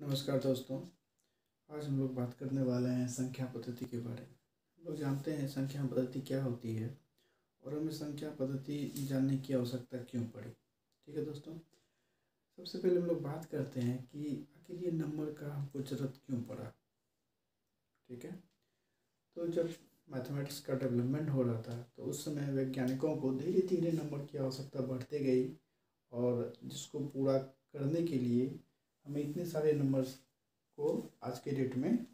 नमस्कार दोस्तों। आज हम लोग बात करने वाले हैं संख्या पद्धति के बारे में। हम लोग जानते हैं संख्या पद्धति क्या होती है और हमें संख्या पद्धति जानने की आवश्यकता क्यों पड़ी। ठीक है दोस्तों, सबसे पहले हम लोग बात करते हैं कि आखिर ये नंबर का हमको जरूरत क्यों पड़ा। ठीक है, तो जब मैथमेटिक्स का डेवलपमेंट हो रहा था तो उस समय वैज्ञानिकों को धीरे धीरे नंबर की आवश्यकता बढ़ते गई और जिसको पूरा करने के लिए हमें इतने सारे नंबर्स को आज के डेट में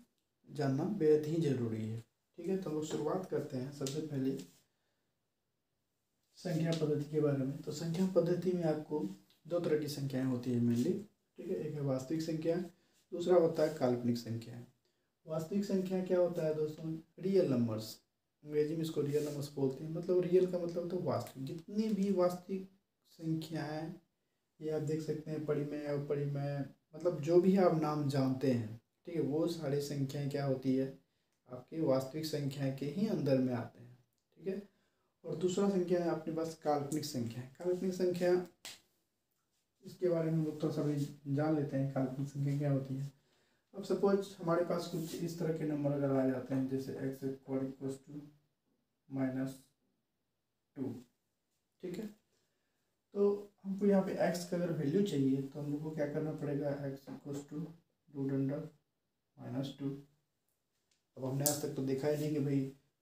जानना बेहद ही ज़रूरी है। ठीक है, तो हम लोग शुरुआत करते हैं सबसे पहले संख्या पद्धति के बारे में। तो संख्या पद्धति में आपको दो तरह की संख्याएं होती है मेनली। ठीक है, एक है वास्तविक संख्या, दूसरा होता है काल्पनिक संख्या। वास्तविक संख्या क्या होता है दोस्तों? रियल नंबर्स, अंग्रेजी में इसको रियल नंबर्स बोलते हैं। मतलब रियल का मतलब तो वास्तविक, जितनी भी वास्तविक संख्याएं ये आप देख सकते हैं परिमेय, अपरिमेय, मतलब जो भी आप नाम जानते हैं, ठीक है, वो सारी संख्याएं क्या होती है आपके वास्तविक संख्या के ही अंदर में आते हैं। ठीक है, और दूसरा संख्या है अपने पास काल्पनिक संख्या। काल्पनिक संख्या, इसके बारे में हम लोग थोड़ा सा भी जान लेते हैं काल्पनिक संख्या क्या होती है। अब सपोज हमारे पास कुछ इस तरह के नंबर अगर आ जाते हैं जैसे x = -2। ठीक है, तो हमको यहाँ पे x का अगर वैल्यू चाहिए तो हम लोग को क्या करना पड़ेगा, x = √2। अब हमने आज तक तो देखा ही नहीं कि भाई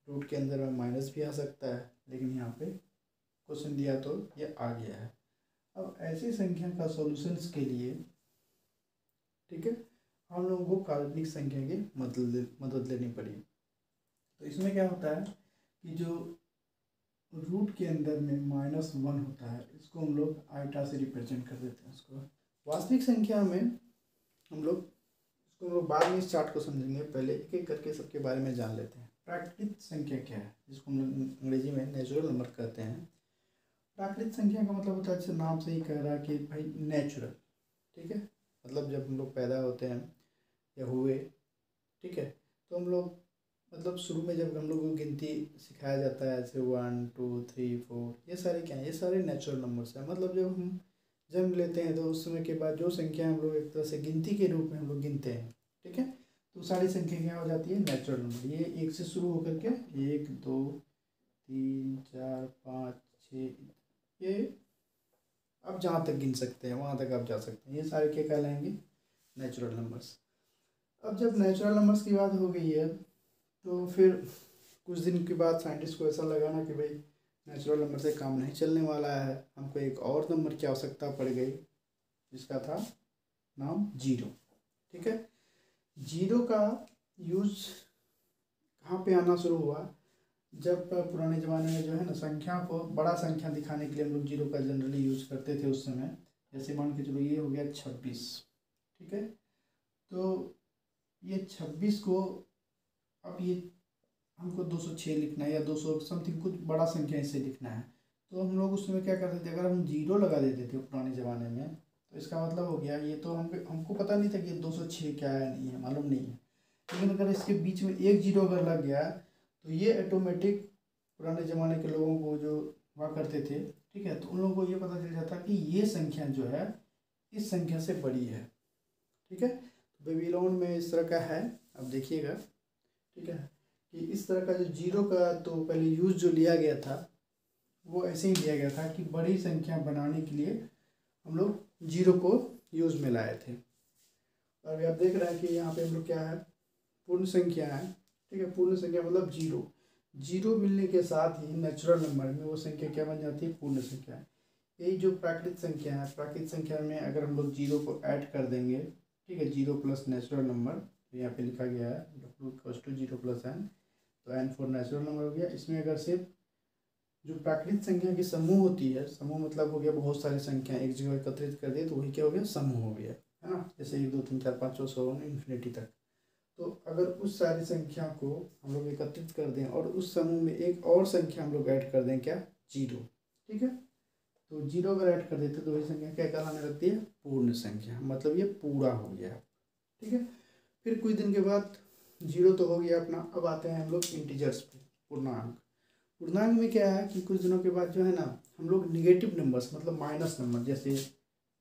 रूट के अंदर में माइनस भी आ सकता है, लेकिन यहाँ पे क्वेश्चन दिया तो ये आ गया है। अब ऐसी संख्या का सॉल्यूशंस के लिए, ठीक है, हम लोगों को काल्पनिक संख्या की मदद लेनी पड़ी। तो इसमें क्या होता है कि जो रूट के अंदर में -1 होता है, इसको हम लोग आइटा से रिप्रेजेंट कर देते हैं उसको। वास्तविक संख्या में हम लोग बाद में इस चार्ट को समझेंगे, पहले एक एक करके सबके बारे में जान लेते हैं। प्राकृतिक संख्या क्या है, जिसको हम लोग अंग्रेजी में नेचुरल नंबर कहते हैं। प्राकृतिक संख्या का मतलब होता है, जैसे नाम से ही कह रहा है कि भाई नेचुरल। ठीक है, मतलब जब हम लोग पैदा होते हैं या हुए, ठीक है, तो हम लोग मतलब शुरू में जब हम लोग को गिनती सिखाया जाता है ऐसे 1 2 3 4, ये सारे क्या हैं, ये सारे नेचुरल नंबर्स हैं। मतलब जब हम जन्म लेते हैं तो उस समय के बाद जो संख्या हम लोग एक तरह से गिनती के रूप में हम लोग गिनते हैं, ठीक है, तो सारी संख्या क्या हो जाती है, नेचुरल नंबर। ये एक से शुरू होकर के 1 2 3 4 5 6, ये आप जहाँ तक गिन सकते हैं वहाँ तक आप जा सकते हैं, ये सारे क्या कहलाएंगे, नेचुरल नंबर्स। अब जब नेचुरल नंबर्स की बात हो गई है तो फिर कुछ दिन के बाद साइंटिस्ट को ऐसा लगा ना कि भाई नेचुरल नंबर से काम नहीं चलने वाला है, हमको एक और नंबर की आवश्यकता पड़ गई, जिसका था नाम जीरो। ठीक है, जीरो का यूज कहाँ पे आना शुरू हुआ, जब पुराने ज़माने में जो है ना संख्या को बड़ा संख्या दिखाने के लिए हम लोग जीरो का जनरली यूज करते थे उस समय। जैसे मान के चलो ये हो गया 26, ठीक है, तो ये 26 को अब ये हमको 206 लिखना है या 200 समथिंग कुछ बड़ा संख्या इससे लिखना है, तो हम लोग उसमें क्या करते थे, अगर हम जीरो लगा देते थे पुराने ज़माने में, तो इसका मतलब हो गया ये तो हमको पता नहीं था कि 206 क्या है, नहीं है, मालूम नहीं है। लेकिन अगर इसके बीच में एक जीरो अगर लग गया तो ये ऑटोमेटिक पुराने ज़माने के लोगों को जो हुआ करते थे, ठीक है, तो उन लोगों को ये पता चल जाता कि ये संख्या जो है इस संख्या से बड़ी है। ठीक है, तो बेबीलोन में इस तरह का है, अब देखिएगा, ठीक है, कि इस तरह का जो जीरो का तो पहले यूज़ जो लिया गया था वो ऐसे ही लिया गया था कि बड़ी संख्या बनाने के लिए हम लोग जीरो को यूज़ में लाए थे। और अभी आप देख रहे हैं कि यहाँ पे हम लोग क्या है, पूर्ण संख्या है। ठीक है, पूर्ण संख्या मतलब जीरो, जीरो मिलने के साथ ही नेचुरल नंबर में वो संख्या क्या बन जाती है, पूर्ण संख्या। यही जो प्राकृतिक संख्या है, प्राकृतिक संख्या में अगर हम लोग जीरो को ऐड कर देंगे, ठीक है, जीरो प्लस नेचुरल नंबर, तो यहाँ पे लिखा गया है W = 0 + n, तो n फॉर नेचुरल नंबर हो गया। इसमें अगर सिर्फ जो प्राकृतिक संख्या की समूह होती है, समूह मतलब हो गया बहुत सारी संख्या एक जगह एकत्रित कर दिए तो वही क्या हो गया, समूह हो गया, है ना, जैसे 1 2 3 4 5 6 7 इन्फिनिटी तक। तो अगर उस सारी संख्या को हम लोग एकत्रित कर दें और उस समूह में एक और संख्या हम लोग ऐड कर दें, क्या, जीरो, ठीक है, तो जीरो अगर ऐड कर देते तो वही संख्या क्या कहलाने लगती है, पूर्ण संख्या, मतलब ये पूरा हो गया। ठीक है, फिर कुछ दिन के बाद जीरो तो हो गया अपना, अब आते हैं हम लोग इंटीजर्स पे, पूर्णांक। पूर्णांक में क्या है कि कुछ दिनों के बाद जो है ना हम लोग निगेटिव नंबर्स मतलब माइनस नंबर, जैसे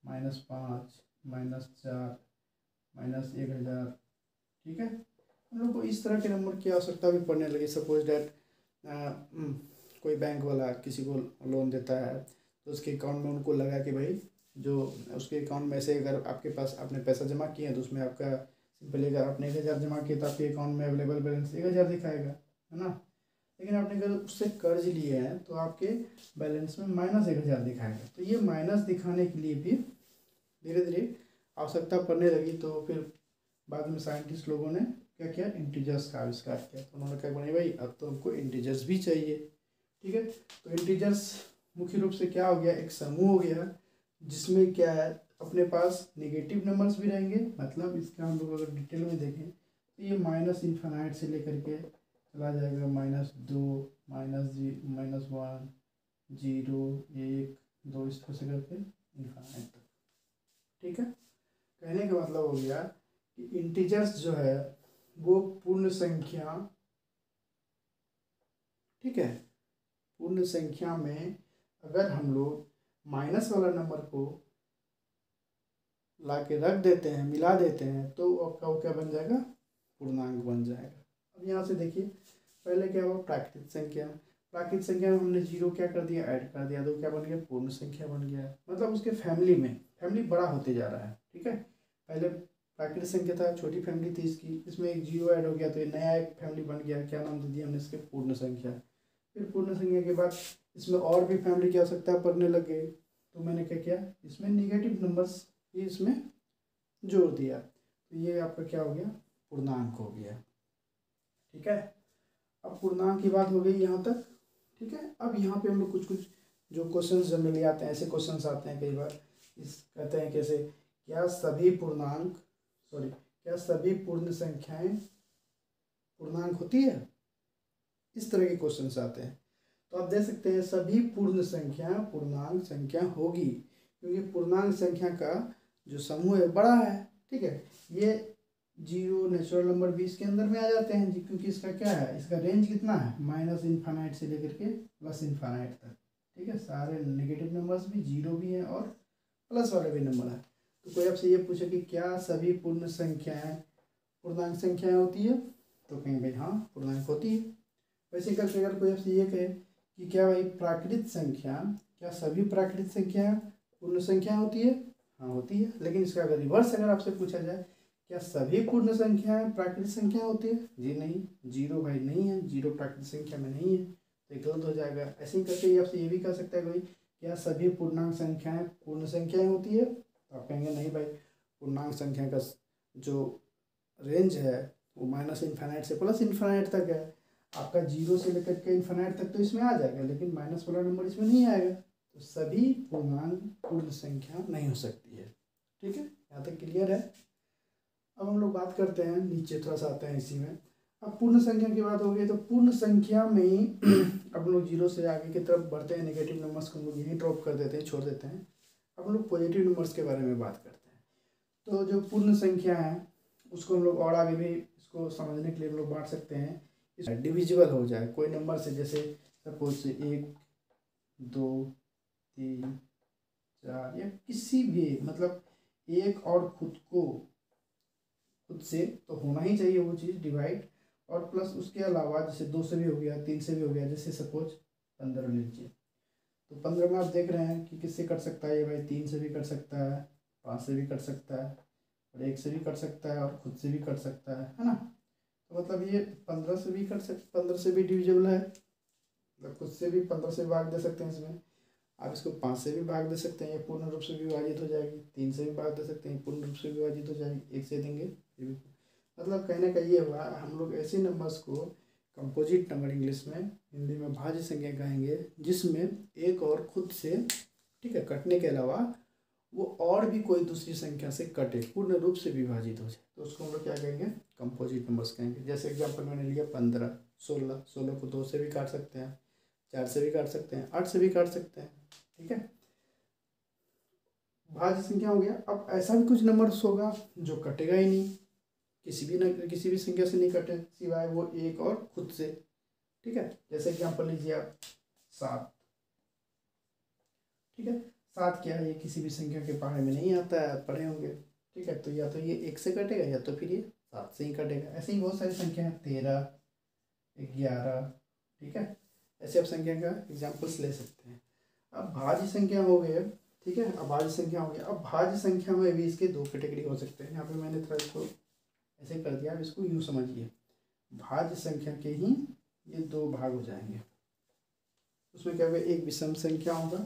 -5 -4 -1000। ठीक है, हम लोग को इस तरह के नंबर की आवश्यकता भी पड़ने लगी। सपोज डैट कोई बैंक वाला किसी को लोन देता है तो उसके अकाउंट में उनको लगा कि भाई जो उसके अकाउंट में से अगर आपके पास आपने पैसा जमा किया है तो उसमें आपका सिंपली अगर आपने 1000 जमा किया तो आपके अकाउंट में अवेलेबल बैलेंस 1000 दिखाएगा, है ना। लेकिन आपने अगर उससे कर्ज लिए हैं तो आपके बैलेंस में -1000 दिखाएगा। तो ये माइनस दिखाने के लिए भी धीरे धीरे आवश्यकता पड़ने लगी। तो फिर बाद में साइंटिस्ट लोगों ने क्या किया, इंटीजर्स का आविष्कार किया। तो उन्होंने क्या बनाई, भाई अब तो हमको इंटीजर्स भी चाहिए। ठीक है, तो इंटीजर्स मुख्य रूप से क्या हो गया, एक समूह हो गया जिसमें क्या है, अपने पास नेगेटिव नंबर्स भी रहेंगे। मतलब इसका हम लोग अगर डिटेल में देखें तो ये -इन्फिनाइट से लेकर के चला जाएगा -2 -1 0 1 2 इस तरह से करके इन्फिनाइट तक। ठीक है, कहने का मतलब हो गया कि इंटीजर्स जो है वो पूर्ण संख्या, ठीक है, पूर्ण संख्या में अगर हम लोग माइनस वाला नंबर को ला के रख देते हैं, मिला देते हैं, तो आपका वो क्या बन जाएगा, पूर्णांक बन जाएगा। अब यहाँ से देखिए पहले क्या हुआ, प्राकृतिक संख्या। प्राकृतिक संख्या में हमने 0 क्या कर दिया, ऐड कर दिया, तो क्या बन गया, पूर्ण संख्या बन गया। मतलब उसके फैमिली बड़ा होते जा रहा है। ठीक है, पहले प्राकृतिक संख्या था, छोटी फैमिली थी इसकी, इसमें एक 0 ऐड हो गया तो ये नया एक फैमिली बन गया। क्या नाम दे दिया हमने इसके, पूर्ण संख्या। फिर पूर्ण संख्या के बाद इसमें और भी फैमिली की आवश्यकता पड़ने लग गई। तो मैंने क्या किया, इसमें निगेटिव नंबर्स ये इसमें जोड़ दिया। तो ये आपका क्या हो गया, पूर्णांक हो गया। ठीक है, अब पूर्णांक की बात हो गई यहाँ तक। ठीक है, अब यहाँ पे हम लोग कुछ जो क्वेश्चन जनरली आते हैं, ऐसे क्वेश्चन आते हैं कई बार, इस कहते हैं कैसे, क्या सभी पूर्ण संख्याएं पूर्णांक होती है, इस तरह के क्वेश्चन आते हैं। तो आप देख सकते हैं सभी पूर्ण संख्या पूर्णांक संख्या होगी, क्योंकि पूर्णांक संख्या का जो समूह है बड़ा है। ठीक है, ये 0 नेचुरल नंबर भी इसके अंदर में आ जाते हैं जी, क्योंकि इसका क्या है, इसका रेंज कितना है, -इन्फिनाइट से लेकर के +इन्फिनाइट तक। ठीक है, सारे नेगेटिव नंबर्स भी, 0 भी हैं और प्लस वाले भी नंबर है। तो कोई आपसे ये पूछे कि क्या सभी पूर्ण संख्याएं पूर्णांक संख्याएं होती है, तो कहेंगे हाँ पूर्णांक होती है। वैसे करके अगर कोई आपसे ये कहे कि क्या भाई प्राकृतिक संख्या, क्या सभी प्राकृतिक संख्या पूर्ण संख्या होती है, हाँ होती है। लेकिन इसका अगर रिवर्स अगर आपसे पूछा जाए क्या सभी पूर्ण संख्याएं प्राकृतिक संख्या होती है, जी नहीं, 0 भाई नहीं है, 0 प्राकृतिक संख्या में नहीं है, तो ये गलत हो जाएगा। ऐसे ही करके ये आपसे ये भी कह सकता है भाई क्या सभी पूर्णांक संख्याएं पूर्ण संख्याएं होती है, तो आप कहेंगे नहीं भाई, पूर्णांक संख्या का जो रेंज है वो -इन्फिनाइट से +इन्फिनाइट तक है। आपका 0 से लेकर के इन्फिनाइट तक तो इसमें आ जाएगा, लेकिन माइनस वाला नंबर इसमें नहीं आएगा। तो सभी पूर्णांक पूर्ण संख्या नहीं हो सकती है। ठीक है, यहाँ तक क्लियर है। अब हम लोग बात करते हैं, नीचे थोड़ा सा आते हैं इसी में। अब पूर्ण संख्या की बात हो गई, तो पूर्ण संख्या में अब हम लोग 0 से आगे की तरफ बढ़ते हैं, नेगेटिव नंबर्स को हम लोग यहीं ड्रॉप कर देते हैं, छोड़ देते हैं। अब हम लोग पॉजिटिव नंबर्स के बारे में बात करते हैं। तो जो पूर्ण संख्या है उसको हम लोग और आगे भी इसको समझने के लिए हम लोग बांट सकते हैं, डिविजिबल हो जाए कोई नंबर से, जैसे सपोज से 1 2 3 4 या किसी भी, मतलब एक और खुद से तो होना ही चाहिए वो चीज़ डिवाइड, और प्लस उसके अलावा जैसे 2 से भी हो गया, 3 से भी हो गया। जैसे सपोज 15 लीजिए, तो 15 में आप देख रहे हैं कि किससे कट सकता है ये भाई, 3 से भी कट सकता है, 5 से भी कट सकता है, और 1 से भी कट सकता है, और खुद से भी कट सकता है ना। तो मतलब ये 15 से भी कट सकता, 15 से भी डिविजिबल है, मतलब खुद से भी 15 से भाग दे सकते हैं इसमें। आप इसको 5 से भी भाग दे सकते हैं, ये पूर्ण रूप से विभाजित हो जाएगी। 3 से भी भाग दे सकते हैं, पूर्ण रूप से विभाजित हो जाएगी। 1 से देंगे ये भी, मतलब कहने का ये हुआ, हम लोग ऐसे नंबर्स को कंपोजिट नंबर इंग्लिश में, हिंदी में भाज्य संख्या कहेंगे, जिसमें एक और खुद से, ठीक है, कटने के अलावा वो और भी कोई दूसरी संख्या से कटे, पूर्ण रूप से विभाजित हो जाए, तो उसको हम लोग क्या कहेंगे, कंपोजिट नंबर्स कहेंगे। जैसे एग्जांपल मैंने लिया 15 16, 16 को 2 से भी काट सकते हैं, 4 से भी काट सकते हैं, 8 से भी काट सकते हैं। ठीक है, भाज्य संख्या हो गया। अब ऐसा भी कुछ नंबर्स होगा जो कटेगा ही नहीं, किसी भी संख्या से नहीं कटे, सिवाय वो एक और खुद से। ठीक है, जैसे एग्जांपल लीजिए आप 7। ठीक है, 7 क्या है, ये किसी भी संख्या के पहाड़े में नहीं आता है, आप पढ़े होंगे। ठीक है। तो या तो ये 1 से कटेगा या तो फिर ये 7 से ही कटेगा। ऐसे ही बहुत सारी संख्या हैं, 13, 11, ठीक है। ऐसे आप संख्या का एग्जाम्पल्स ले सकते हैं। अब भाज्य संख्या हो गई, ठीक है। अब भाज्य संख्या हो गया। अब भाज्य संख्या में भी इसके 2 कैटेगरी हो सकते हैं। यहाँ पे मैंने थोड़ा इसको ऐसे कर दिया, अब इसको यूँ समझिए, भाज्य संख्या के ही ये 2 भाग हो जाएंगे। उसमें क्या होगा, एक विषम संख्या होगा,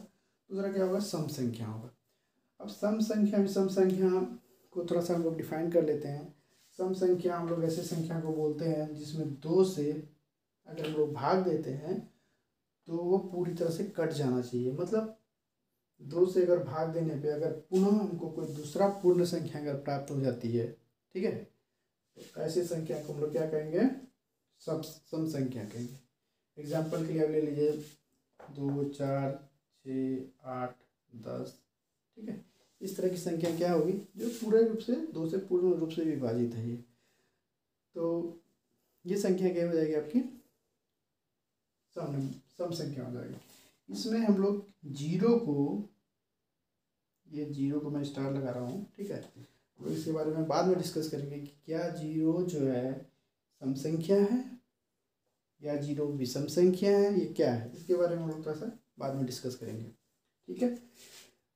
दूसरा क्या होगा, सम संख्या होगा। अब सम संख्या विषम संख्या को थोड़ा सा हम लोग डिफाइन कर लेते हैं। सम संख्या हम लोग ऐसे संख्या को बोलते हैं जिसमें 2 से अगर हम लोग भाग देते हैं तो वो पूरी तरह से कट जाना चाहिए। मतलब 2 से अगर भाग देने पे अगर पुनः हमको कोई दूसरा पूर्ण संख्या अगर प्राप्त हो जाती है, ठीक है, तो ऐसी संख्या को हम लोग क्या कहेंगे, सम संख्या कहेंगे। एग्जाम्पल के लिए आप ले लीजिए 2, 4, 6, 8, 10, ठीक है। इस तरह की संख्या क्या होगी जो पूरे रूप से 2 से पूर्ण रूप से विभाजित है ये, तो ये संख्या क्या हो जाएगी आपकी, सम संख्या हो जाएगी। इसमें हम लोग जीरो को, ये जीरो को मैं स्टार लगा रहा हूँ, ठीक है। तो इसके बारे में बाद में डिस्कस करेंगे कि क्या जीरो जो है सम संख्या है या जीरो विषम संख्या है, ये क्या है, इसके बारे में हम लोग थोड़ा सा बाद में डिस्कस करेंगे, ठीक है।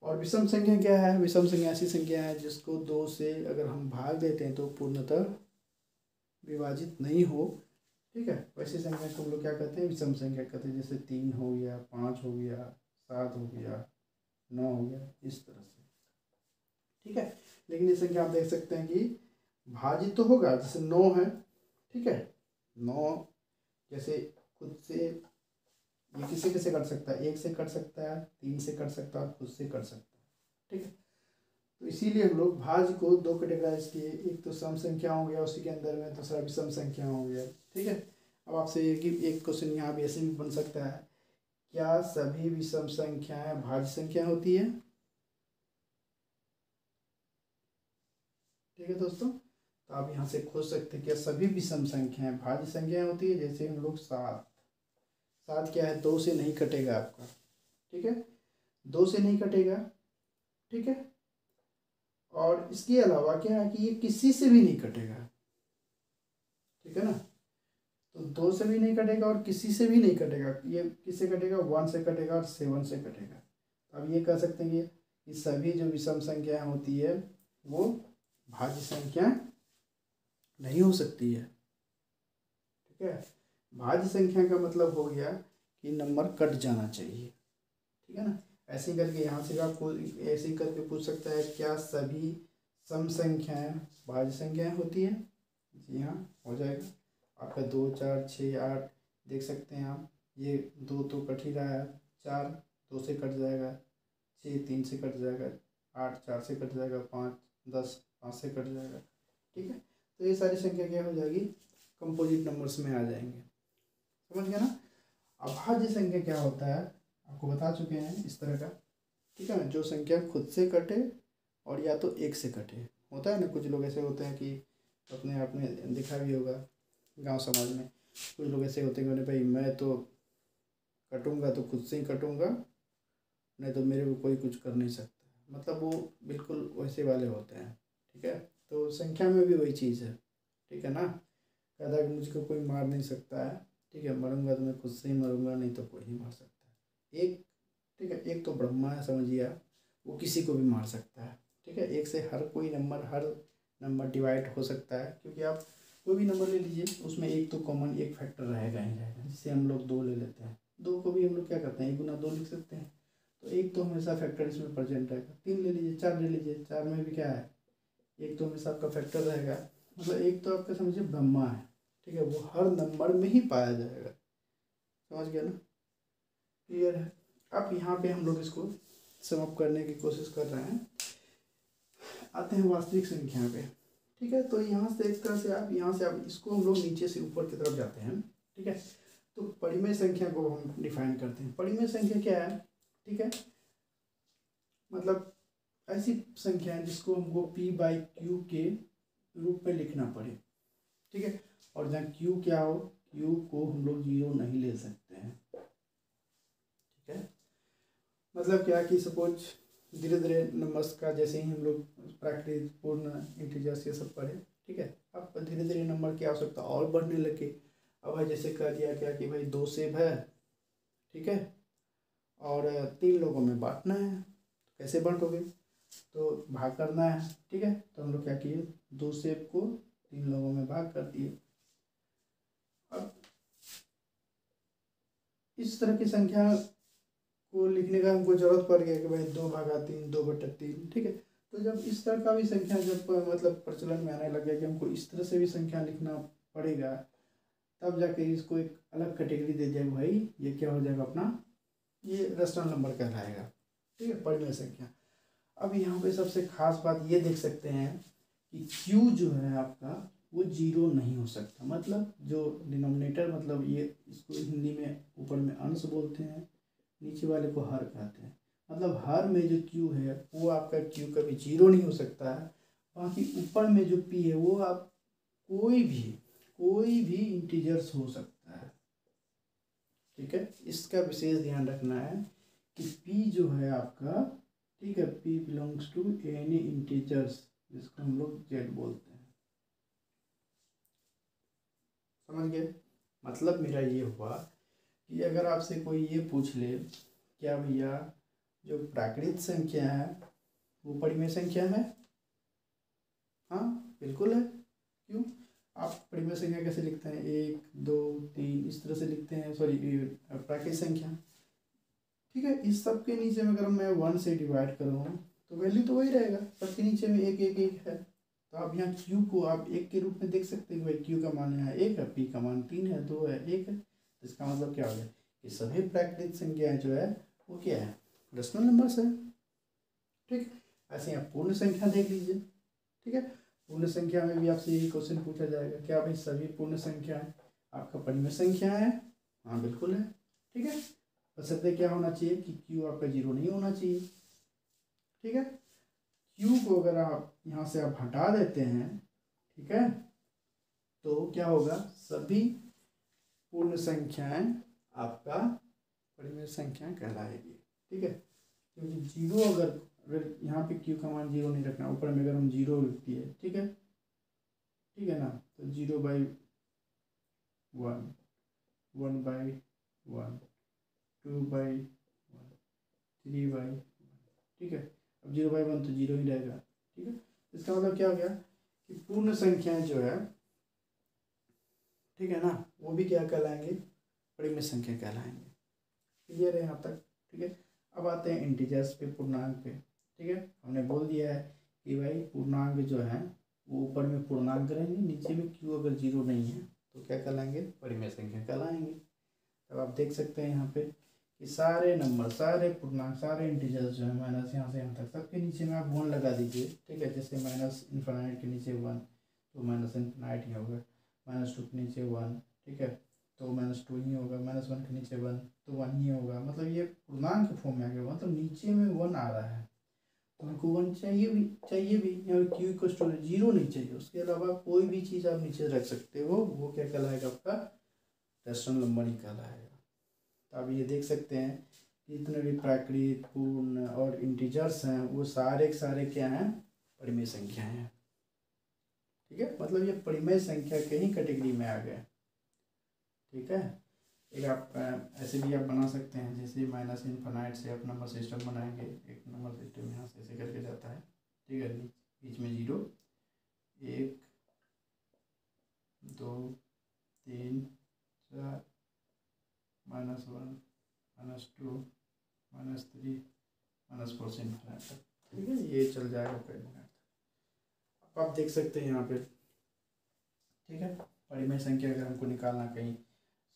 और विषम संख्या क्या है, विषम संख्या ऐसी संख्या है जिसको 2 से अगर हम भाग देते हैं तो पूर्णतः विभाजित नहीं हो, ठीक है। वैसी संख्या को हम लोग क्या कहते हैं, विषम संख्या कहते हैं। जैसे 3 हो गया, 5 हो गया, 7 हो गया, 9 हो गया, इस तरह से, ठीक है। लेकिन ये संख्या आप देख सकते हैं कि भाजित तो होगा, जैसे 9 है, ठीक है। 9 जैसे खुद से ये किसी किसे कट सकता है, 1 से कट सकता है, 3 से कट सकता है, खुद से कट सकता है, ठीक है। तो इसीलिए हम लोग भाज्य को 2 कैटेगराइज किए, एक तो सम संख्या हो गया, उसी के अंदर में दूसरा विषम संख्या हो गया, ठीक है। अब आपसे एक क्वेश्चन यहाँ भी ऐसे भी बन सकता है, क्या सभी विषम संख्याएं भाज्य संख्या होती है, ठीक है दोस्तों। तो आप यहाँ से खोज सकते हैं क्या सभी विषम संख्याएं भाज्य संख्याएं होती है। जैसे हम लोग 7 क्या है, 2 से नहीं कटेगा आपका, ठीक है, 2 से नहीं कटेगा, ठीक है। और इसके अलावा क्या है कि ये किसी से भी नहीं कटेगा, ठीक है ना। तो 2 से भी नहीं कटेगा और किसी से भी नहीं कटेगा। ये किससे कटेगा, 1 से कटेगा और 7 से कटेगा। अब ये कह सकते हैं कि सभी जो विषम संख्याएं होती है वो भाज्य संख्या नहीं हो सकती है, ठीक है। भाज्य संख्या का मतलब हो गया कि नंबर कट जाना चाहिए, ठीक है ना। ऐसे ही करके यहाँ से आपको ऐसे ही करके पूछ सकता है, क्या सभी सम संख्याएं भाज्य संख्याएं होती है। जी हाँ, हो जाएगा आपका। 2, 4, 6, 8 देख सकते हैं आप, ये 2 तो कट ही रहा है, 4 2 से कट जाएगा, 6 3 से कट जाएगा, 8 4 से कट जाएगा, 5 10 5 से कट जाएगा, ठीक है। तो ये सारी संख्या क्या हो जाएगी, कंपोजिट नंबर्स में आ जाएंगे, समझ गया ना। अभाज्य संख्या क्या होता है आपको बता चुके हैं, इस तरह का, ठीक है ना, जो संख्या खुद से कटे और या तो 1 से कटे। होता है ना, कुछ लोग ऐसे होते हैं कि अपने आप में दिखा भी होगा गांव समाज में, कुछ लोग ऐसे होते हैं कि भाई मैं तो कटूंगा तो खुद से ही कटूंगा, नहीं तो मेरे को कोई कुछ कर नहीं सकता। मतलब वो बिल्कुल वैसे वाले होते हैं, ठीक है। तो संख्या में भी वही चीज़ है, ठीक है ना। कहता है कि मुझको कोई मार नहीं सकता है, ठीक है, मरूंगा तो मैं खुद से ही मरूंगा, नहीं तो कोई नहीं मार सकता। एक, ठीक है, एक तो ब्रह्मा है समझिए आप, वो किसी को भी मार सकता है, ठीक है। 1 से हर नंबर डिवाइड हो सकता है, क्योंकि आप कोई भी नंबर ले लीजिए उसमें एक तो कॉमन एक फैक्टर रहेगा ही रहेगा। जिससे हम लोग 2 ले लेते हैं, 2 को भी हम लोग क्या करते हैं 1 गुना 2 लिख सकते हैं, तो एक तो हमेशा फैक्टर इसमें प्रेजेंट रहेगा। 3 ले लीजिए, 4 ले लीजिए, 4 में भी क्या है, एक तो हमेशा आपका फैक्टर रहेगा। मतलब एक तो आपका समझिए ब्रह्मा है, ठीक है, वो हर नंबर में ही पाया जाएगा, समझ गया ना, क्लियर है। अब यहाँ पे हम लोग इसको समाप्त करने की कोशिश कर रहे हैं, आते हैं वास्तविक संख्या पे, ठीक है। तो यहाँ से एक तरह से आप यहाँ से आप इसको हम लोग नीचे से ऊपर की तरफ जाते हैं, ठीक है। तो परिमेय संख्या को हम डिफाइन करते हैं। परिमेय संख्या क्या है, ठीक है, मतलब ऐसी संख्या है जिसको हमको p/q के रूप में लिखना पड़े, ठीक है। और जहाँ q क्या हो, q को हम लोग 0 नहीं ले सकते हैं, ठीक है। मतलब क्या कि सपोज धीरे धीरे नंबर्स का जैसे ही हम लोग प्राकृतिक पूर्ण इंटीजर्स ये सब पढ़े, ठीक है, अब धीरे धीरे नंबर की आवश्यकता और बढ़ने लगे। अब भाई जैसे कह दिया क्या कि भाई 2 सेब है, ठीक है, और 3 लोगों में बांटना है, कैसे बांटोगे, तो भाग करना है, ठीक है। तो हम लोग क्या किए, 2 सेब को 3 लोगों में भाग कर दिए। अब इस तरह की संख्या को लिखने का हमको जरूरत पड़ गया कि भाई 2/3, 2/3, ठीक है। तो जब इस तरह का भी संख्या जब मतलब प्रचलन में आने लग गया कि हमको इस तरह से भी संख्या लिखना पड़ेगा, तब जाके इसको एक अलग कैटेगरी दे दिया भाई ये क्या हो जाएगा अपना, ये रेशनल नंबर कहलाएगा, ठीक है, परिमेय संख्या। अब यहाँ पे सबसे खास बात ये देख सकते हैं कि Q जो है आपका वो 0 नहीं हो सकता। मतलब जो डिनोमिनेटर, मतलब ये इसको हिंदी में ऊपर में अंश बोलते हैं, नीचे वाले को हर कहते हैं। मतलब हर में जो Q है वो आपका Q कभी 0 नहीं हो सकता है। बाकी ऊपर में जो P है वो आप कोई भी इंटीजर्स हो सकता है, ठीक है। इसका विशेष ध्यान रखना है कि P जो है आपका, ठीक है, P belongs to any integers, जिसको हम लोग Z बोलते हैं। समझ गए? मतलब मेरा ये हुआ कि अगर आपसे कोई ये पूछ ले क्या भैया जो प्राकृतिक संख्या है वो परिमेय संख्या है, हाँ बिल्कुल है। क्यों? आप परिमेय संख्या कैसे लिखते हैं, 1 2 3 इस तरह से लिखते हैं, सॉरी प्राकृतिक संख्या, ठीक है। इस सब के नीचे में अगर मैं 1 से डिवाइड करूँ तो वैल्यू तो वही रहेगा, सबके नीचे में 1 1 1 है। तो आप यहाँ Q को आप 1 के रूप में देख सकते हैं, भाई Q का मान यहाँ 1 है, P का मान 3 है, 2 है, 1 है। तो इसका मतलब क्या हो गया कि सभी प्राकृतिक संख्याएं जो है वो क्या है, रेशनल नंबर्स है, ठीक। ऐसे आप पूर्ण संख्या देख लीजिए, ठीक है। पूर्ण संख्या में भी आपसे यही क्वेश्चन पूछा जाएगा, क्या भाई सभी पूर्ण संख्याएं आपका परिमेय संख्या है, हाँ बिल्कुल है, ठीक है। बशर्ते क्या होना चाहिए कि Q आपका 0 नहीं होना चाहिए, ठीक है। Q को अगर आप यहाँ से आप हटा देते हैं, ठीक है, तो क्या होगा, सभी पूर्ण संख्याएं आपका परिमेय संख्या कहलाएगी, ठीक है। क्योंकि 0 अगर यहाँ पे Q का मान 0 नहीं रखना, ऊपर में अगर हम 0 लिख दिए, ठीक है, ठीक है ना, तो 0/1, 1/1, 2/1, 3/1, ठीक है। अब 0/1 तो 0 ही रहेगा, ठीक है। इसका मतलब क्या हो गया कि पूर्ण संख्याएं जो है, ठीक है ना, वो भी क्या कहलाएंगे, परिमेय संख्या कहलाएंगे। क्लियर है यहाँ तक? ठीक है। अब आते हैं इंटीजर्स पे, पूर्णांक पे, ठीक है। हमने बोल दिया है कि भाई पूर्णांक जो है वो ऊपर में पूर्णांक रहेंगे, नीचे में Q अगर 0 नहीं है तो क्या कहलाएंगे, परिमेय संख्या कहलाएंगे। अब आप देख सकते हैं यहाँ पे कि सारे नंबर, सारे पूर्णांक, सारे इंटीजर्स जो है माइनस यहाँ से यहाँ तक सबके नीचे में आप 1 लगा दीजिए, ठीक है। जैसे माइनस इन्फिनाइट के नीचे 1 तो माइनस इन्फिनाइट ही होगा, -2 के नीचे 1, ठीक है, तो -2 ही होगा, -1 के नीचे 1 तो 1 ही होगा। मतलब ये पूर्णांक के फॉर्म में आ गया, मतलब नीचे में 1 आ रहा है तो हमको 1 चाहिए भी यहाँ Q इक्वल टू 0 नहीं चाहिए। उसके अलावा कोई भी चीज़ आप नीचे रख सकते हो, वो क्या कहलाएगा, आपका रेशनल नंबर ही कहलाएगा। तो आप ये देख सकते हैं कि जितने भी प्राकृतिक, पूर्ण और इंटीजर्स हैं वो सारे के सारे क्या हैं, परिमेय संख्या हैं, ठीक है। मतलब ये परिमेय संख्या के ही कैटेगरी में आ गए, ठीक है। एक आप ऐसे भी आप बना सकते हैं, जैसे माइनस इन्फिनाइट से आप नंबर सिस्टम बनाएंगे, एक नंबर सिस्टम यहाँ से ऐसे करके जाता है, ठीक है, बीच में 0 1 2 3 4 -1 -2 -3 -4 से इन्फिनाइट तक, ठीक है। ये चल जाएगा कई मिनट। अब आप देख सकते हैं यहाँ पे, ठीक है, परिमेय संख्या अगर हमको निकालना कहीं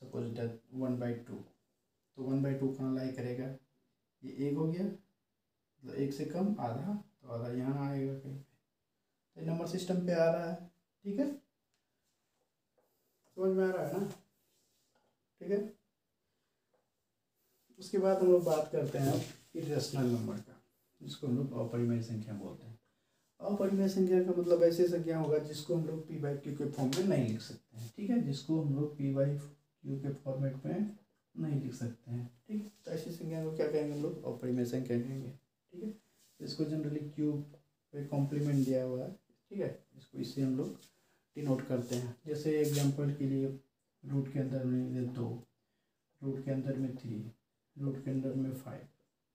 सपोज दैट 1/2, तो 1/2 कहाँ लाई करेगा, ये 1 हो गया, मतलब 1 से कम आधा, तो आधा यहाँ आएगा कहीं पे, तो नंबर सिस्टम पे आ रहा है, ठीक है। समझ में आ रहा है ना, ठीक है। उसके बाद हम लोग बात करते हैं इरेशनल नंबर का, जिसको हम लोग अपरिमेय संख्या बोलते हैं। अपरिमेय संख्या का मतलब ऐसे संख्या होगा जिसको हम लोग P/Q के फॉर्म में नहीं लिख सकते हैं, ठीक है, जिसको हम लोग P/Q के फॉर्मेट में नहीं लिख सकते हैं, ठीक। तो ऐसी संख्या को क्या कहेंगे हम लोग, अपरिमेय संख्या कहेंगे, ठीक है। इसको जनरली क्यूब पे कॉम्प्लीमेंट दिया हुआ है, ठीक है। इसको इससे हम लोग डिनोट करते हैं। जैसे एग्जांपल के लिए रूट के अंदर में 2, रूट के अंदर में 3, रूट के अंदर में 5,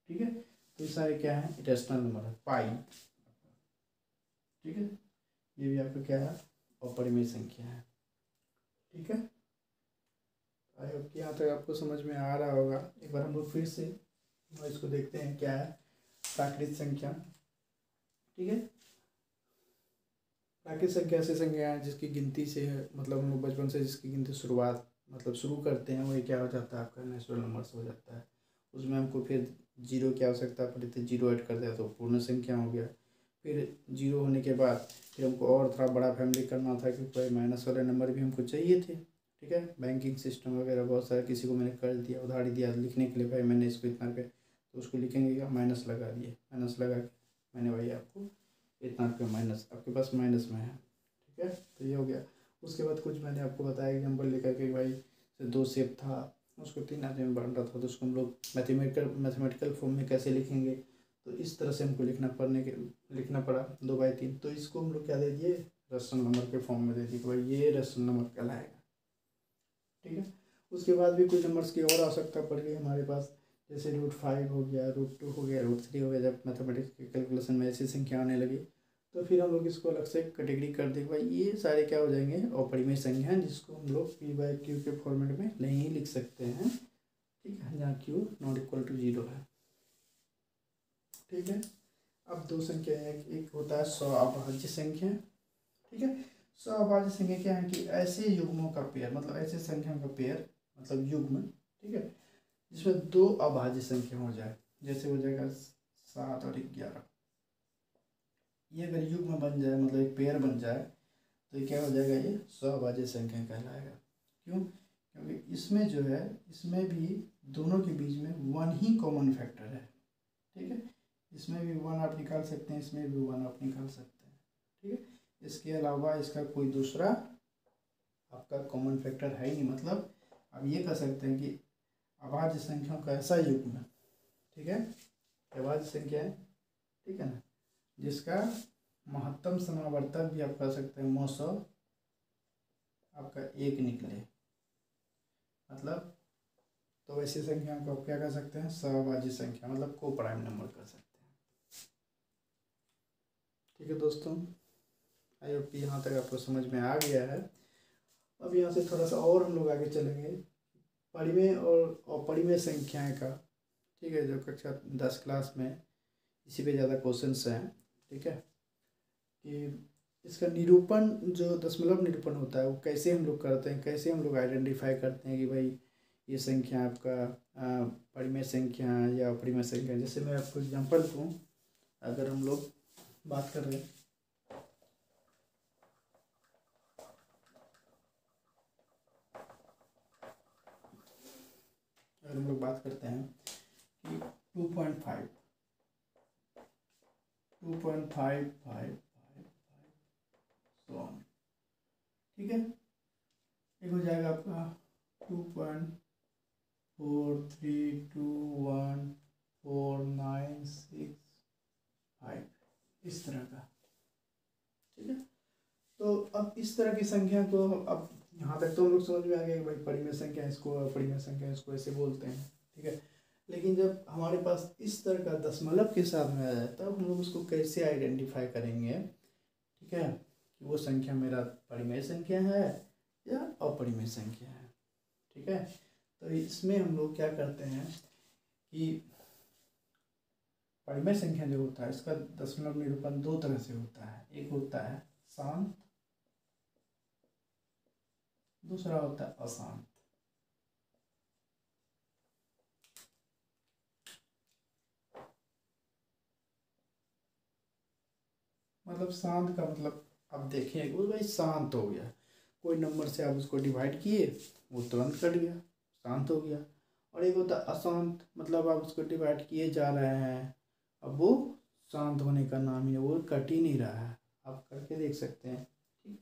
ठीक है। तो ये सारे क्या है, इरेशनल नंबर है। पाई, ठीक है, ये भी आपका क्या है, अपरिमेय संख्या है, ठीक है। आई होप कि यहाँ तक आपको समझ में आ रहा होगा। एक बार हम लोग फिर से इसको देखते हैं क्या है प्राकृत संख्या, ठीक है। प्राकृत संख्या ऐसी संख्या है जिसकी गिनती से है, मतलब हम लोग बचपन से जिसकी गिनती शुरुआत मतलब शुरू करते हैं, वही क्या हो जाता है आपका नेचुरल नंबर से हो जाता है। उसमें हमको फिर जीरो की आवश्यकता पड़ी थी, जीरो ऐड कर दिया तो पूर्ण संख्या हो गया। फिर जीरो होने के बाद फिर हमको और थोड़ा बड़ा फैमिली करना था, क्योंकि कोई माइनस वाले नंबर भी हमको चाहिए थे, ठीक है। बैंकिंग सिस्टम वगैरह बहुत सारा, किसी को मैंने कर दिया उधारी दिया लिखने के लिए, भाई मैंने इसको इतना रुपये, तो उसको लिखेंगे क्या, माइनस लगा दिए, माइनस लगा के मैंने भाई आपको इतना रुपये माइनस आपके पास माइनस में है, ठीक है। तो ये हो गया। उसके बाद कुछ मैंने आपको बताया एग्जाम्पल लेकर के, भाई से 2 सेब था, उसको 3 आदमी में बांटा था, तो उसको हम लोग मैथमेटिकल फॉर्म में कैसे लिखेंगे, तो इस तरह से हमको लिखना पड़ा 2/3। तो इसको हम लोग क्या दे दिए, रेशनल नंबर के फॉर्म में दे दिए कि भाई ये रेशनल नंबर कहलाएगा, ठीक है। उसके बाद भी कुछ नंबर्स की और आवश्यकता पड़ गई हमारे पास, जैसे √5 हो गया, √2 हो गया, √3 हो गया। जब मैथमेटिक्स के कैलकुलेशन में ऐसी संख्या आने लगी, तो फिर हम लोग इसको अलग से कैटेगरी कर दें, भाई ये सारे क्या हो जाएंगे, अपरिमेय संख्या हैं, जिसको हम लोग P/Q के फॉर्मेट में नहीं लिख सकते हैं, ठीक है, जहाँ Q ≠ 0 है, ठीक है। अब 2 संख्या है, एक होता है सअभाज्य संख्या, ठीक है। सअभाज्य संख्या क्या है कि ऐसे युग्मों का पेयर, मतलब ऐसे संख्याओं का पेयर, मतलब युग्म, ठीक है, जिसमें 2 अभाज्य संख्या हो जाए। जैसे हो जाएगा 7 और 11, ये अगर युग्म बन जाए, मतलब एक पेयर बन जाए, तो ये क्या हो जाएगा, ये सअभाज्य संख्या कहलाएगा। क्यों, क्योंकि इसमें जो है, इसमें भी दोनों के बीच में 1 ही कॉमन फैक्टर है, ठीक है। इसमें भी 1 आप निकाल सकते हैं, इसमें भी 1 आप निकाल सकते हैं, ठीक है। इसके अलावा इसका कोई दूसरा आपका कॉमन फैक्टर है ही नहीं। मतलब आप ये कह सकते हैं कि अभाज्य संख्याओं का ऐसा युग्म, ठीक है, अभाज्य संख्या है, ठीक है ना, जिसका महत्तम समावर्तक भी आप कह सकते हैं मौसौ आपका 1 निकले, मतलब तो वैसी संख्याओं को आप क्या कर सकते हैं, सहभाज्य संख्या, मतलब को प्राइम नंबर कर सकते हैं, ठीक है दोस्तों। आई होप कि यहाँ तक आपको समझ में आ गया है। अब यहाँ से थोड़ा सा और हम लोग आगे चलेंगे, परिमेय और अपरिमेय संख्याएं का, ठीक है, जो कक्षा 10 क्लास में इसी पे ज़्यादा क्वेश्चंस हैं, ठीक है, कि इसका निरूपण, जो दशमलव निरूपण होता है, वो कैसे हम लोग करते हैं, कैसे हम लोग आइडेंटिफाई करते हैं कि भाई ये संख्या आपका परिमेय संख्या या अपरिमेय संख्या। जैसे मैं आपको एग्जांपल दूँ, अगर हम लोग बात कर रहे हैं, अगर हम लोग बात करते हैं कि 2.5 ठीक है, एक हो जाएगा आपका 2.43214965, इस तरह का, ठीक है। तो अब इस तरह की संख्या को, अब यहाँ तक तो हम लोग समझ में आ गया कि भाई परिमेय संख्या इसको, अपरिमेय संख्या इसको ऐसे बोलते हैं, ठीक है। लेकिन जब हमारे पास इस तरह का दशमलव के साथ में आ जाए, तब हम लोग उसको कैसे आइडेंटिफाई करेंगे, ठीक है, कि वो संख्या मेरा परिमेय संख्या है या अपरिमेय संख्या है, ठीक है। तो इसमें हम लोग क्या करते हैं कि परिमेय संख्या जो होता है, इसका दशमलव निरूपण 2 तरह से होता है। एक होता है शांत, दूसरा होता है अशांत। मतलब शांत का मतलब आप देखें वो भाई शांत हो गया, कोई नंबर से आप उसको डिवाइड किए, वो तुरंत कट गया, शांत हो गया। और एक होता है अशांत, मतलब आप उसको डिवाइड किए जा रहे हैं, अब वो शांत होने का नाम ही है, वो कट ही नहीं रहा है, आप करके देख सकते हैं, ठीक।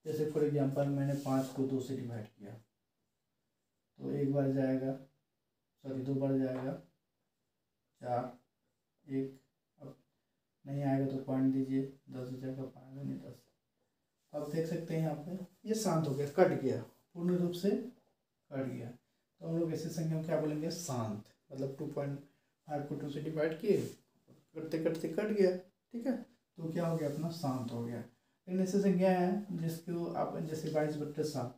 जैसे फॉर एग्जांपल मैंने 5 को 2 से डिवाइड किया, तो 1 बार जाएगा, सॉरी 2 बार जाएगा 4, 1, अब नहीं आएगा तो पॉइंट दीजिए, 10 हो जाएगा, 5 दूनी 10। अब देख सकते हैं यहाँ पे ये शांत हो गया, कट गया, पूर्ण रूप से कट गया। तो हम लोग ऐसी संख्या को क्या बोलेंगे, शांत। मतलब 2.5 को 2 से डिवाइड किए, करते करते कट गया, ठीक है, तो क्या हो गया अपना, शांत हो गया। लेकिन ऐसी संख्या है जिसको आप जैसे 22/7,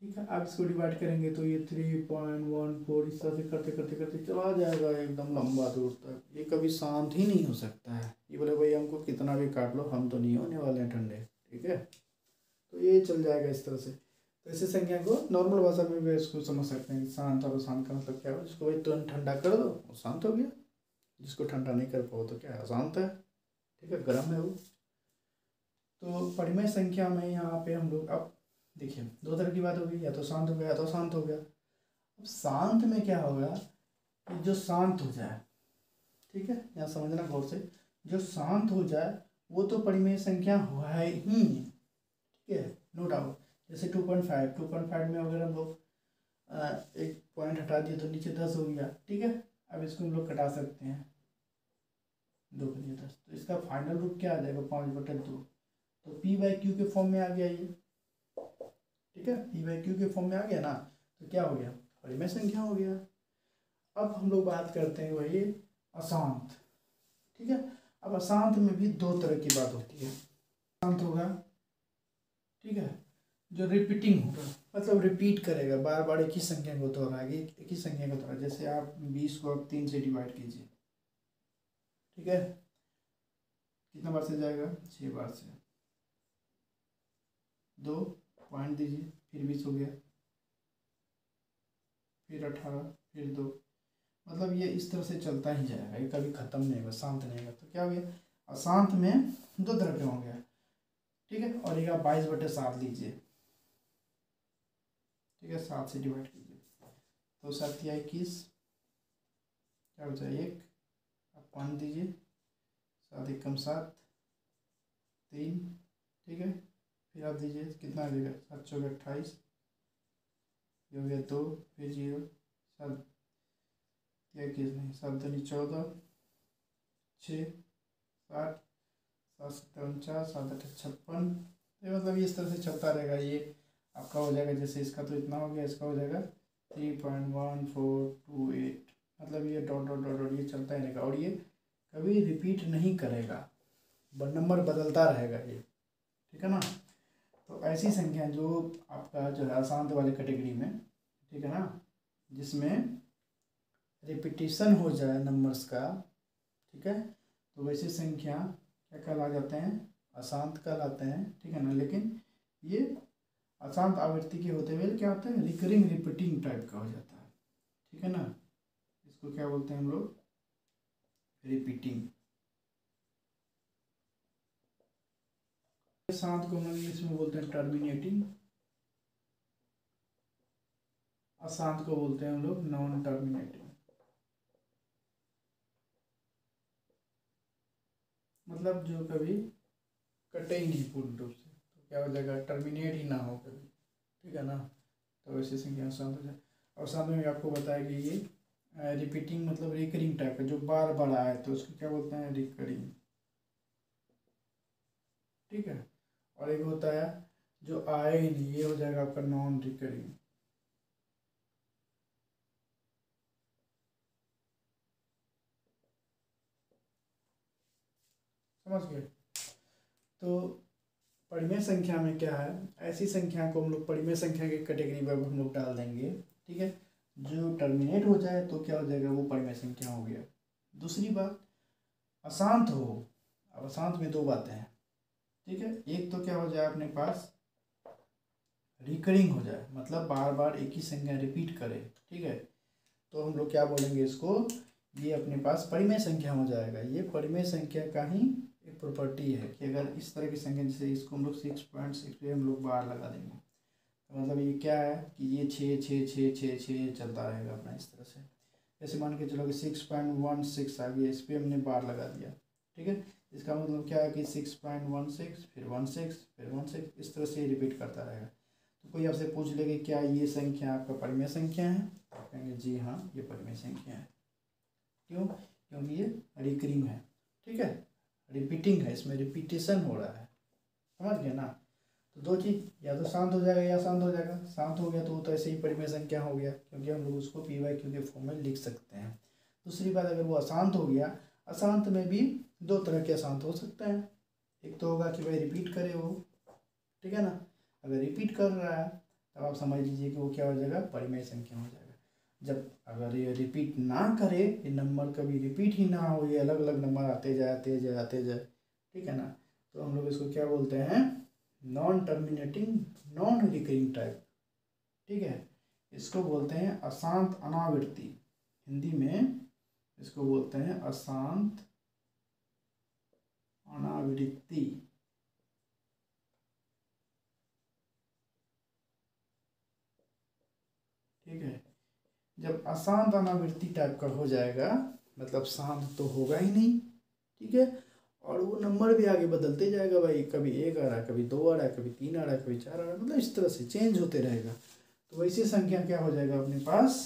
ठीक है, आप इसको डिवाइड करेंगे तो ये 3.14 इस तरह से करते करते करते चला जाएगा एकदम लंबा दूर तक। ये कभी शांत ही नहीं हो सकता है। ये बोले भाई हमको कितना भी काट लो, हम तो नहीं होने वाले हैं ठंडे, ठीक है, तो ये चल जाएगा इस तरह से। तो ऐसे संख्या को नॉर्मल भाषा में भी इसको समझ सकते हैं। शांत और अशांत का मतलब क्या है, जिसको भाई तुरंत ठंडा कर दो वो शांत हो गया, जिसको ठंडा नहीं कर पाओ तो क्या है, अशांत है, ठीक है, गर्म है वो। तो परिमेय संख्या में यहाँ पे हम लोग अब देखिए 2 तरह की बात हो गई, या तो शांत हो गया या तो शांत हो गया। अब शांत में क्या होगा कि जो शांत हो जाए, ठीक है, यहाँ समझना गौर से, जो शांत हो जाए वो तो परिमेय संख्या हुआ है ही, ठीक है, नो डाउट। जैसे 2.5 में अगर हम लोग एक पॉइंट हटा दिए तो नीचे 10 हो गया, ठीक है। अब इसको हम लोग कटा सकते हैं, 2 के लिए 10, तो इसका फाइनल रूप क्या आ जाएगा, 5/2। तो P/Q के फॉर्म में आ गया ये, ठीक है, P/Q के फॉर्म में आ गया ना, तो क्या हो गया, परिमेय संख्या हो गया। अब हम लोग बात करते हैं वही अशांत, ठीक है। अब अशांत में भी 2 तरह की बात होती है। अशांत होगा, ठीक है, जो रिपीटिंग होगा, मतलब रिपीट करेगा, बार बार एक ही संख्या को दोहराएगी, एक ही संख्या को दोहरा। जैसे आप 20 को आप 3 से डिवाइड कीजिए, ठीक है, कितना बार से जाएगा, 6 बार से, 2 पॉइंट दीजिए, फिर 20 हो गया, फिर 18, फिर 2, मतलब ये इस तरह से चलता ही जाएगा, ये कभी ख़त्म नहीं होगा, शांत नहीं होगा। तो क्या हो गया, अशांत में 2 तरह के हो गया, ठीक है। और एक आप 22/7 लीजिए, ठीक है, 7 से डिवाइड कीजिए, तो 7 या 21, क्या हो जाए 1, आप 5 दीजिए, 7 एकम 7, 3, ठीक है, फिर आप दीजिए, कितना आ जाएगा, 7 चौके 28, ये हो गया 2, फिर 0, 7 या 21 नहीं, 7 दूनी 14, 6, 60, 7 7 49, 7 8 56, ये मतलब ये इस तरह से चलता रहेगा। ये आपका हो जाएगा, जैसे इसका तो इतना हो गया, इसका हो जाएगा 3.1428, मतलब ये डॉट डॉट डॉट डॉट ये चलता ही रहेगा, और ये कभी रिपीट नहीं करेगा, नंबर बदलता रहेगा ये, ठीक है ना। तो ऐसी संख्या जो आपका जो है अशांत वाले कैटेगरी में, ठीक है ना, जिसमें रिपीटिशन हो जाए नंबर्स का, ठीक है, तो वैसी संख्या क्या कहला जाते हैं, अशांत कहलाते हैं, ठीक है ना। लेकिन ये अशांत आवृत्ति के होते हुए क्या होता है, रिकरिंग रिपीटिंग टाइप का हो जाता है, ठीक है ना। इसको क्या बोलते हैं हम लोग, रिपीटिंग। शांत को हम इंग्लिश में बोलते हैं टर्मिनेटिंग, अशांत को बोलते हैं हम लोग नॉन टर्मिनेटिंग। मतलब जो कभी कटे ही नहीं पूर्ण रूप से, तो क्या हो जाएगा, टर्मिनेट ही ना हो कभी, ठीक है ना। तो ऐसी संख्या शांत हो जाए। और साथ में आपको बताया कि ये रिपीटिंग मतलब रिकरिंग टाइप का, जो बार बार आए तो उसको क्या बोलते हैं, रिकरिंग, ठीक है। और एक होता है जो आए ही नहीं, ये हो जाएगा आपका नॉन रिकरिंग। समझ गए। तो परिमेय संख्या में क्या है, ऐसी संख्या को हम लोग परिमेय संख्या की कैटेगरी में हम लोग डाल देंगे, ठीक है। जो टर्मिनेट हो जाए तो क्या हो जाएगा, वो परिमेय संख्या हो गया। दूसरी बात, अशांत हो। अब अशांत में 2 बातें हैं, ठीक है। एक तो क्या हो जाए अपने पास, रिकरिंग हो जाए, मतलब बार बार एक ही संख्या रिपीट करे, ठीक है, तो हम लोग क्या बोलेंगे इसको, ये अपने पास परिमेय संख्या हो जाएगा। ये परिमेय संख्या का ही एक प्रॉपर्टी है कि अगर इस तरह की संख्या, जैसे इसको हम लोग 6.6 पे हम लोग बार लगा देंगे, तो मतलब ये क्या है कि ये 6 चलता रहेगा अपना इस तरह से। जैसे मान के चलो कि 6.16 आ गया, इस पर हमने बार लगा दिया, ठीक है। इसका मतलब क्या है कि 6.16 फिर 16 फिर 16, इस तरह से रिपीट करता रहेगा। तो कोई आपसे पूछ ले कि क्या ये संख्या आपका परिमेय संख्या है, आप कहेंगे जी हाँ ये परिमेय संख्या है। क्यों, क्योंकि ये रिकरिंग है, ठीक है, रिपीटिंग है, इसमें रिपीटेशन हो रहा है, समझ गए ना। तो दो चीज़, या तो शांत हो जाएगा या शांत हो जाएगा। शांत हो गया तो वो तो ऐसे ही परिमेय संख्या हो गया, क्योंकि हम लोग उसको पी वाई क्यू के फॉर्म में लिख सकते हैं। दूसरी बात, अगर वो अशांत हो गया, अशांत में भी दो तरह के अशांत हो सकते हैं। एक तो होगा कि भाई रिपीट करे वो, ठीक है ना। अगर रिपीट कर रहा है तब आप समझ लीजिए कि वो क्या हो जाएगा, परिमेय संख्या हो जाएगा। जब अगर ये रिपीट ना करे, ये नंबर कभी रिपीट ही ना हो, ये अलग अलग नंबर आते जाए आते जाए आते जाए, ठीक है ना, तो हम लोग इसको क्या बोलते हैं, non terminating non recurring type, ठीक है। इसको बोलते हैं अशांत अनावृत्ति, हिंदी में इसको बोलते हैं अशांत अनावृत्ति, ठीक है। जब अशांत अनावृत्ति टाइप का हो जाएगा, मतलब शांत तो होगा ही नहीं, ठीक है, और वो नंबर भी आगे बदलते जाएगा भाई, कभी एक आ रहा है, कभी दो आ रहा है, कभी तीन आ रहा है, कभी चार आ रहा है, मतलब इस तरह से चेंज होते रहेगा। तो वैसी संख्या क्या हो जाएगा अपने पास,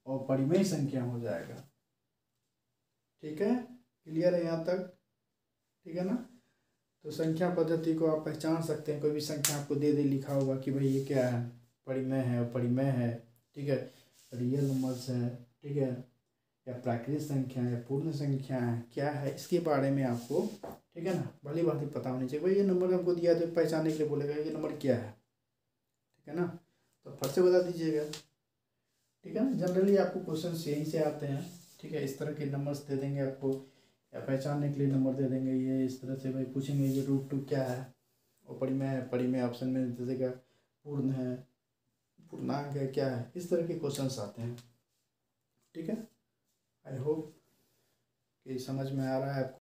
और परिमेय संख्या हो जाएगा, ठीक है। क्लियर है यहाँ तक, ठीक है ना। तो संख्या पद्धति को आप पहचान सकते हैं, कोई भी संख्या आपको दे दे लिखा होगा कि भाई ये क्या है, परिमेय है, परिमेय है, ठीक है, रियल नंबर्स है, ठीक है, या प्राकृतिक संख्या है, पूर्ण संख्या है, क्या है, इसके बारे में आपको, ठीक है ना, भली बात ही पता होनी चाहिए। भाई ये नंबर हमको दिया तो पहचानने के लिए बोलेगा ये नंबर क्या है, ठीक है ना, तो फट से बता दीजिएगा, ठीक है ना। जनरली आपको क्वेश्चन यहीं से आते हैं, ठीक है, इस तरह के नंबर्स दे देंगे आपको, या पहचानने के लिए नंबर दे देंगे, ये इस तरह से भाई पूछेंगे ये √2 क्या है, और परिमेय है, परिमेय ऑप्शन में दे देगा, पूर्ण है, पूर्णांक है, क्या है, इस तरह के क्वेश्चंस आते हैं, ठीक है। आई होप कि समझ में आ रहा है आपको।